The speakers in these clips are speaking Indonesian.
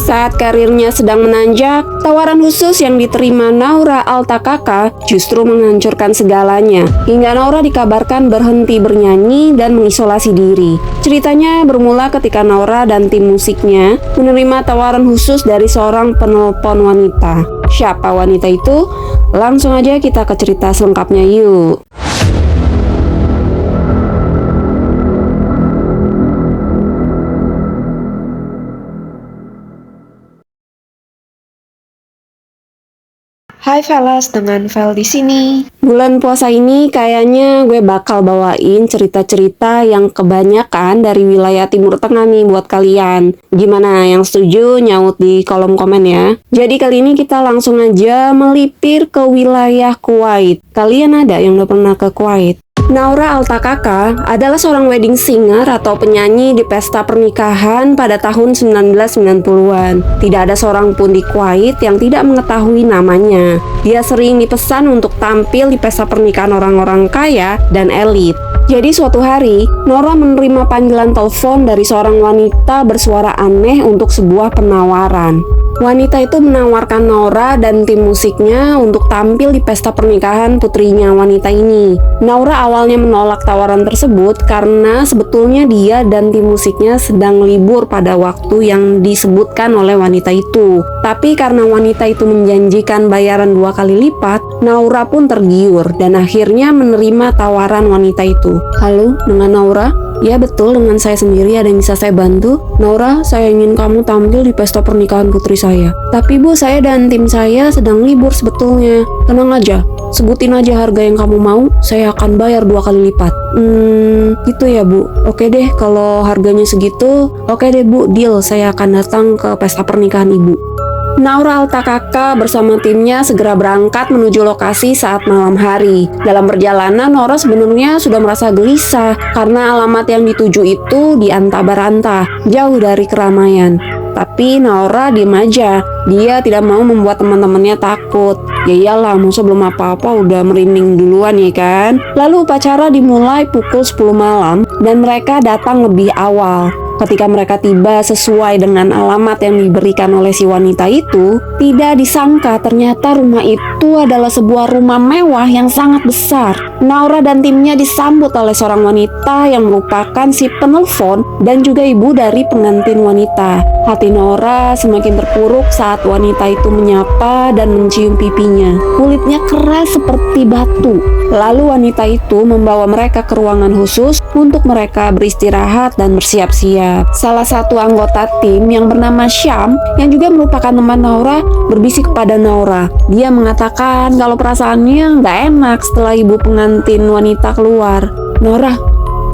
Saat karirnya sedang menanjak, tawaran khusus yang diterima Naura Altakaka justru menghancurkan segalanya, hingga Naura dikabarkan berhenti bernyanyi dan mengisolasi diri. Ceritanya bermula ketika Naura dan tim musiknya menerima tawaran khusus dari seorang penelpon wanita. Siapa wanita itu? Langsung aja kita ke cerita selengkapnya yuk. Hai fellas, dengan Vel di sini. Bulan puasa ini kayaknya gue bakal bawain cerita-cerita yang kebanyakan dari wilayah Timur Tengah nih buat kalian. Gimana, yang setuju nyaut di kolom komen ya. Jadi kali ini kita langsung aja melipir ke wilayah Kuwait. Kalian ada yang udah pernah ke Kuwait? Naura Altakaka adalah seorang wedding singer atau penyanyi di pesta pernikahan pada tahun 1990-an. Tidak ada seorang pun di Kuwait yang tidak mengetahui namanya. Dia sering dipesan untuk tampil di pesta pernikahan orang-orang kaya dan elit. Jadi suatu hari, Naura menerima panggilan telepon dari seorang wanita bersuara aneh untuk sebuah penawaran. Wanita itu menawarkan Naura dan tim musiknya untuk tampil di pesta pernikahan putrinya wanita ini. Naura awalnya menolak tawaran tersebut karena sebetulnya dia dan tim musiknya sedang libur pada waktu yang disebutkan oleh wanita itu. Tapi karena wanita itu menjanjikan bayaran 2 kali lipat, Naura pun tergiur dan akhirnya menerima tawaran wanita itu. Halo, dengan Naura? Ya betul, dengan saya sendiri. Ada yang bisa saya bantu? Naura, saya ingin kamu tampil di pesta pernikahan putri saya. Tapi bu, saya dan tim saya sedang libur sebetulnya. Tenang aja, sebutin aja harga yang kamu mau, saya akan bayar 2 kali lipat. Gitu ya bu. Oke deh, kalau harganya segitu, oke deh bu, deal. Saya akan datang ke pesta pernikahan ibu. Naura Altakaka bersama timnya segera berangkat menuju lokasi saat malam hari. Dalam perjalanan, Naura sebenarnya sudah merasa gelisah karena alamat yang dituju itu di Antabaranta, jauh dari keramaian. Tapi Naura diem aja. Dia tidak mau membuat teman-temannya takut. Ya iyalah, masa belum apa-apa udah merinding duluan ya kan? Lalu upacara dimulai pukul 10 malam dan mereka datang lebih awal. Ketika mereka tiba sesuai dengan alamat yang diberikan oleh si wanita itu, tidak disangka ternyata rumah itu adalah sebuah rumah mewah yang sangat besar. Naura dan timnya disambut oleh seorang wanita yang merupakan si penelpon dan juga ibu dari pengantin wanita. Hati Naura semakin terpuruk saat wanita itu menyapa dan mencium pipinya. Kulitnya keras seperti batu. Lalu wanita itu membawa mereka ke ruangan khusus untuk mereka beristirahat dan bersiap-siap. Salah satu anggota tim yang bernama Syam, yang juga merupakan teman Naura, berbisik kepada Naura. Dia mengatakan kalau perasaannya nggak enak setelah ibu pengantin wanita keluar. Naura,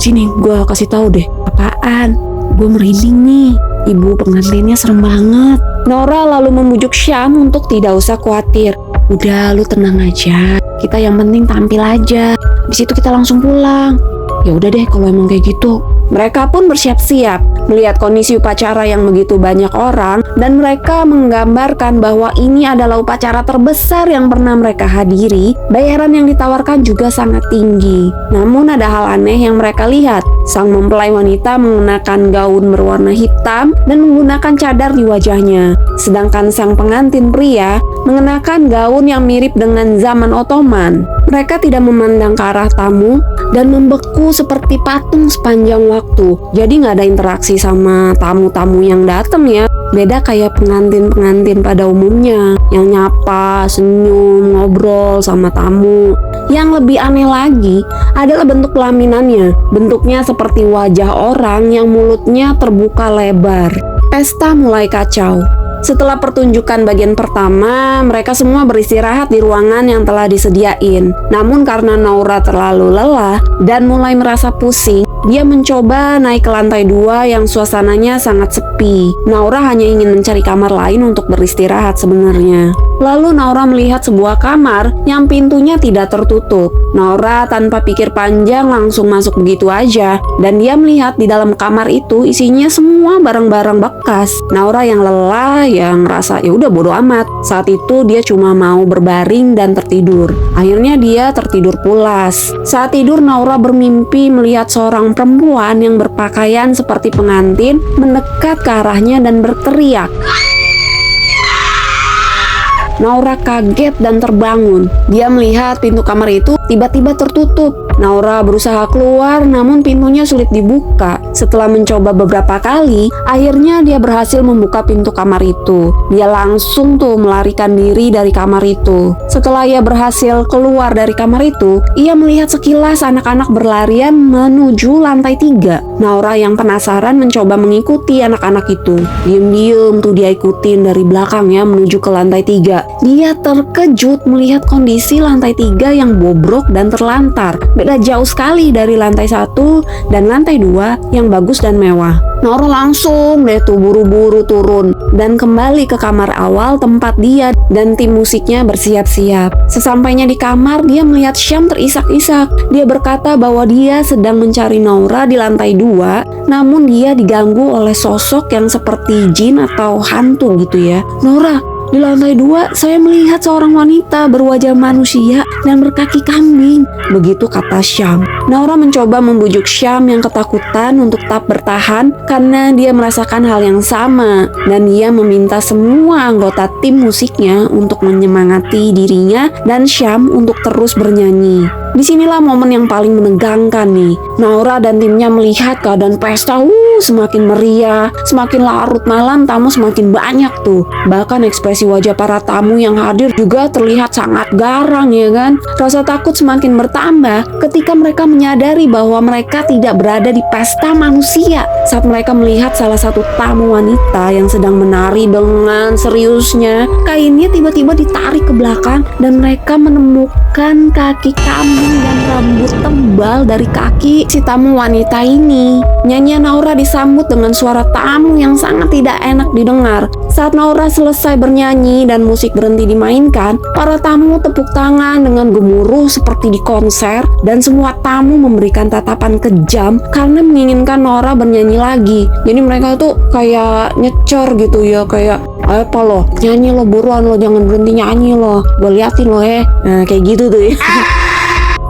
sini gue kasih tahu deh. Apaan? Gue merinding nih. Ibu pengantinnya serem banget. Naura lalu membujuk Syam untuk tidak usah khawatir. Udah, lu tenang aja. Kita yang penting tampil aja. Di situ kita langsung pulang. Ya udah deh kalau emang kayak gitu. Mereka pun bersiap-siap melihat kondisi upacara yang begitu banyak orang dan mereka menggambarkan bahwa ini adalah upacara terbesar yang pernah mereka hadiri. Bayaran yang ditawarkan juga sangat tinggi. Namun ada hal aneh yang mereka lihat. Sang mempelai wanita mengenakan gaun berwarna hitam dan menggunakan cadar di wajahnya. Sedangkan sang pengantin pria mengenakan gaun yang mirip dengan zaman Ottoman. Mereka tidak memandang ke arah tamu dan membeku seperti patung sepanjang waktu. Jadi nggak ada interaksi sama tamu-tamu yang datang ya. Beda kayak pengantin-pengantin pada umumnya yang nyapa, senyum, ngobrol sama tamu. Yang lebih aneh lagi adalah bentuk pelaminannya. Bentuknya seperti wajah orang yang mulutnya terbuka lebar. Pesta mulai kacau. Setelah pertunjukan bagian pertama, mereka semua beristirahat di ruangan yang telah disediain. Namun karena Naura terlalu lelah dan mulai merasa pusing, dia mencoba naik ke lantai 2 yang suasananya sangat sepi. Naura hanya ingin mencari kamar lain untuk beristirahat sebenarnya. Lalu Naura melihat sebuah kamar yang pintunya tidak tertutup. Naura tanpa pikir panjang langsung masuk begitu aja. Dan dia melihat di dalam kamar itu isinya semua barang-barang bekas. Naura yang lelah, yang ngerasa ya udah bodo amat. Saat itu dia cuma mau berbaring dan tertidur. Akhirnya dia tertidur pulas. Saat tidur Naura bermimpi melihat seorang perempuan yang berpakaian seperti pengantin mendekat ke arahnya dan berteriak, Naura kaget dan terbangun. Dia melihat pintu kamar itu tiba-tiba tertutup. Naura berusaha keluar, namun pintunya sulit dibuka. Setelah mencoba beberapa kali, akhirnya dia berhasil membuka pintu kamar itu. Dia langsung melarikan diri dari kamar itu. Setelah ia berhasil keluar dari kamar itu, ia melihat sekilas anak-anak berlarian menuju lantai 3. Naura yang penasaran mencoba mengikuti anak-anak itu. Diam-diam dia ikutin dari belakangnya menuju ke lantai 3. Dia terkejut melihat kondisi lantai 3 yang bobrok dan terlantar. Beda jauh sekali dari lantai 1 dan lantai 2 yang bagus dan mewah. Naura langsung buru-buru turun dan kembali ke kamar awal tempat dia dan tim musiknya bersiap-siap. Sesampainya di kamar, dia melihat Syam terisak-isak. Dia berkata bahwa dia sedang mencari Naura di lantai 2, namun dia diganggu oleh sosok yang seperti jin atau hantu gitu ya. Naura, di lantai 2 saya melihat seorang wanita berwajah manusia dan berkaki kambing. Begitu kata Syam. Naura mencoba membujuk Syam yang ketakutan untuk tetap bertahan karena dia merasakan hal yang sama. Dan dia meminta semua anggota tim musiknya untuk menyemangati dirinya dan Syam untuk terus bernyanyi. Disinilah momen yang paling menegangkan nih. Naura dan timnya melihat keadaan pesta semakin meriah, semakin larut malam, tamu semakin banyak tuh. Bahkan ekspresi wajah para tamu yang hadir juga terlihat sangat garang ya kan. Rasa takut semakin bertambah ketika mereka menyadari bahwa mereka tidak berada di pesta manusia. Saat mereka melihat salah satu tamu wanita yang sedang menari dengan seriusnya, kainnya tiba-tiba ditarik ke belakang dan mereka menemukan kaki kambing dan rambut tebal dari kaki si tamu wanita ini. Nyanyian Naura disambut dengan suara tamu yang sangat tidak enak didengar. Saat Naura selesai bernyanyi dan musik berhenti dimainkan, para tamu tepuk tangan dengan gemuruh seperti di konser dan semua tamu memberikan tatapan kejam karena menginginkan Naura bernyanyi lagi. Jadi mereka tuh kayak nyecer gitu ya, kayak apa lo, nyanyi lo, buruan lo, jangan berhenti nyanyi lo, gue liatin lo ya. Nah kayak gitu tuh ya.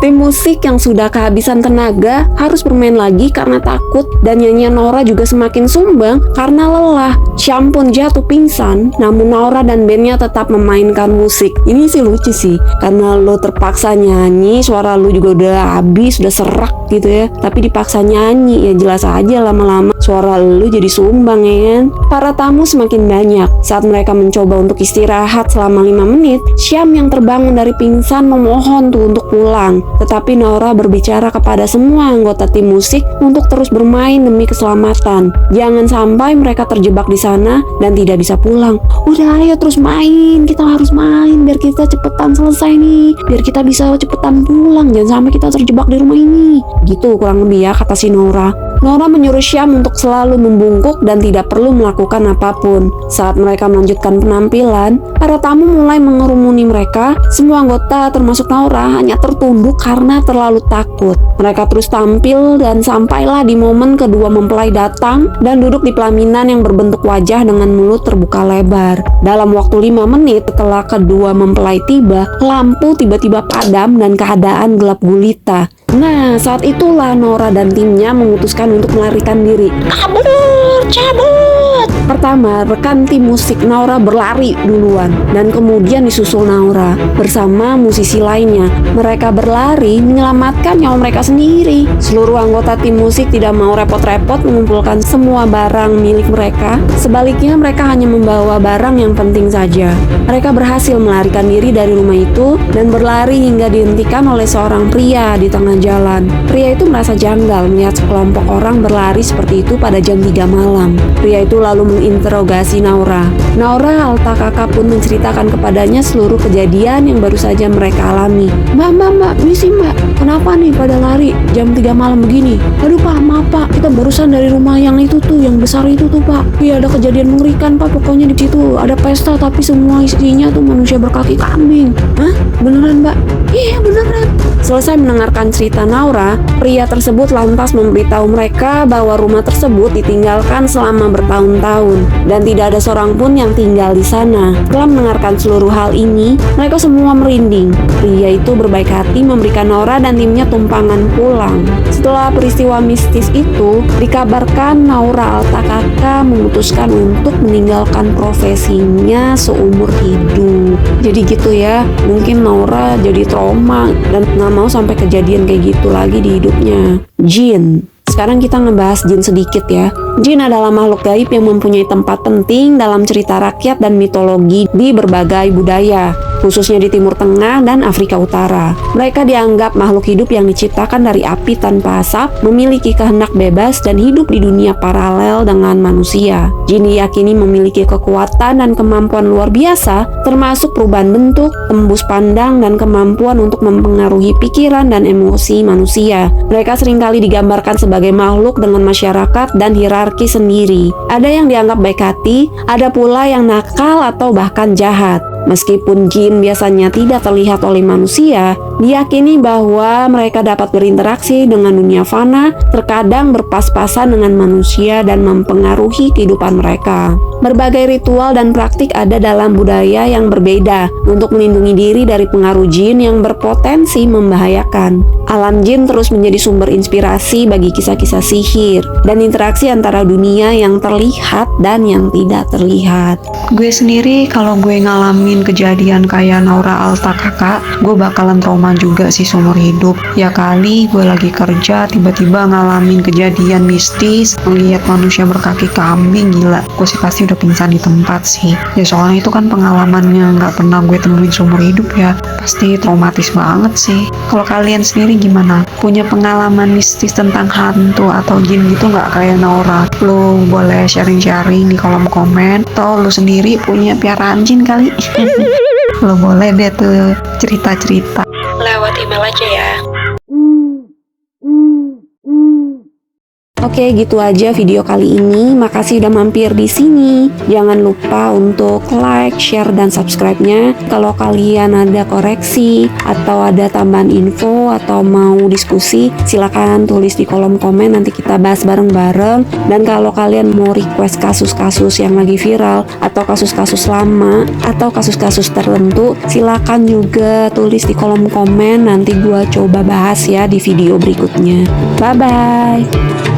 Tim musik yang sudah kehabisan tenaga harus bermain lagi karena takut dan nyanyian Naura juga semakin sumbang karena lelah. Syam pun jatuh pingsan, namun Naura dan bandnya tetap memainkan musik. Ini sih lucu sih, karena lo terpaksa nyanyi, suara lo juga udah habis, udah serak gitu ya, tapi dipaksa nyanyi, ya jelas aja lama-lama suara lo jadi sumbang ya kan. Para tamu semakin banyak. Saat mereka mencoba untuk istirahat selama 5 menit, Syam yang terbangun dari pingsan memohon tuh untuk pulang. Tetapi Naura berbicara kepada semua anggota tim musik untuk terus bermain demi keselamatan. Jangan sampai mereka terjebak di sana dan tidak bisa pulang. Udah ayo terus main, kita harus main biar kita cepetan selesai nih, biar kita bisa cepetan pulang, jangan sampai kita terjebak di rumah ini. Gitu kurang lebih ya kata si Naura. Naura menyuruh Syam untuk selalu membungkuk dan tidak perlu melakukan apapun. Saat mereka melanjutkan penampilan, para tamu mulai mengerumuni mereka. Semua anggota termasuk Naura hanya tertunduk karena terlalu takut. Mereka terus tampil dan sampailah di momen kedua mempelai datang dan duduk di pelaminan yang berbentuk wajah dengan mulut terbuka lebar. Dalam waktu 5 menit setelah kedua mempelai tiba, lampu tiba-tiba padam dan keadaan gelap gulita. Nah, saat itulah Naura dan timnya memutuskan untuk melarikan diri. Cabut! Pertama, rekan tim musik Naura berlari duluan dan kemudian disusul Naura bersama musisi lainnya. Mereka berlari menyelamatkan nyawa mereka sendiri. Seluruh anggota tim musik tidak mau repot-repot mengumpulkan semua barang milik mereka. Sebaliknya, mereka hanya membawa barang yang penting saja. Mereka berhasil melarikan diri dari rumah itu dan berlari hingga dihentikan oleh seorang pria di tengah jalan. Pria itu merasa janggal melihat sekelompok orang berlari seperti itu pada jam 3 malam. Pria itu lalu menginterogasi Naura. Naura alta kakak pun menceritakan kepadanya seluruh kejadian yang baru saja mereka alami. Mbak, misi mbak, kenapa nih pada lari jam 3 malam begini? Aduh pak, maaf pak, kita barusan dari rumah yang itu tuh, yang besar itu tuh pak. Iya ada kejadian mengerikan pak, pokoknya di situ ada pesta tapi semua isinya tuh manusia berkaki kambing. Hah? Beneran mbak? Iya beneran. Selesai mendengarkan cerita cerita Naura, pria tersebut lantas memberitahu mereka bahwa rumah tersebut ditinggalkan selama bertahun-tahun dan tidak ada seorang pun yang tinggal di sana. Setelah mendengarkan seluruh hal ini, mereka semua merinding. Pria itu berbaik hati memberikan Naura dan timnya tumpangan pulang. Setelah peristiwa mistis itu, dikabarkan Naura Altakaka memutuskan untuk meninggalkan profesinya seumur hidup. Jadi gitu ya, mungkin Naura jadi trauma dan nggak mau sampai kejadian kayak gitu lagi di hidupnya. Jin. Sekarang kita ngebahas jin sedikit ya. Jin adalah makhluk gaib yang mempunyai tempat penting dalam cerita rakyat dan mitologi di berbagai budaya, khususnya di Timur Tengah dan Afrika Utara. Mereka dianggap makhluk hidup yang diciptakan dari api tanpa asap, memiliki kehendak bebas dan hidup di dunia paralel dengan manusia. Jin diyakini memiliki kekuatan dan kemampuan luar biasa, termasuk perubahan bentuk, tembus pandang, dan kemampuan untuk mempengaruhi pikiran dan emosi manusia. Mereka seringkali digambarkan sebagai makhluk dengan masyarakat dan hierarki sendiri. Ada yang dianggap baik hati, ada pula yang nakal atau bahkan jahat. Meskipun jin biasanya tidak terlihat oleh manusia, diyakini bahwa mereka dapat berinteraksi dengan dunia fana, terkadang berpas-pasan dengan manusia dan mempengaruhi kehidupan mereka. Berbagai ritual dan praktik ada dalam budaya yang berbeda untuk melindungi diri dari pengaruh jin yang berpotensi membahayakan. Alam jin terus menjadi sumber inspirasi bagi kisah-kisah sihir dan interaksi antara dunia yang terlihat dan yang tidak terlihat. Gue sendiri kalau gue ngalamin kejadian kayak Naura Altakaka, gue bakalan trauma juga sih seumur hidup. Ya kali gue lagi kerja tiba-tiba ngalamin kejadian mistis, melihat manusia berkaki kambing, gila. Gue sih pasti udah pingsan di tempat sih. Ya soalnya itu kan pengalaman yang gak pernah gue temuin seumur hidup ya. Pasti traumatis banget sih. Kalau kalian sendiri gimana? Punya pengalaman mistis tentang hantu atau jin gitu nggak kayak Naura? Lu boleh sharing-sharing di kolom komen. Atau lu sendiri punya piaraan jin kali? Lu boleh deh tuh cerita-cerita lewat email aja ya. Oke, gitu aja video kali ini. Makasih udah mampir di sini. Jangan lupa untuk like, share, dan subscribe-nya. Kalau kalian ada koreksi atau ada tambahan info atau mau diskusi, silakan tulis di kolom komen. Nanti kita bahas bareng-bareng. Dan kalau kalian mau request kasus-kasus yang lagi viral atau kasus-kasus lama atau kasus-kasus tertentu, silakan juga tulis di kolom komen. Nanti gua coba bahas ya di video berikutnya. Bye-bye.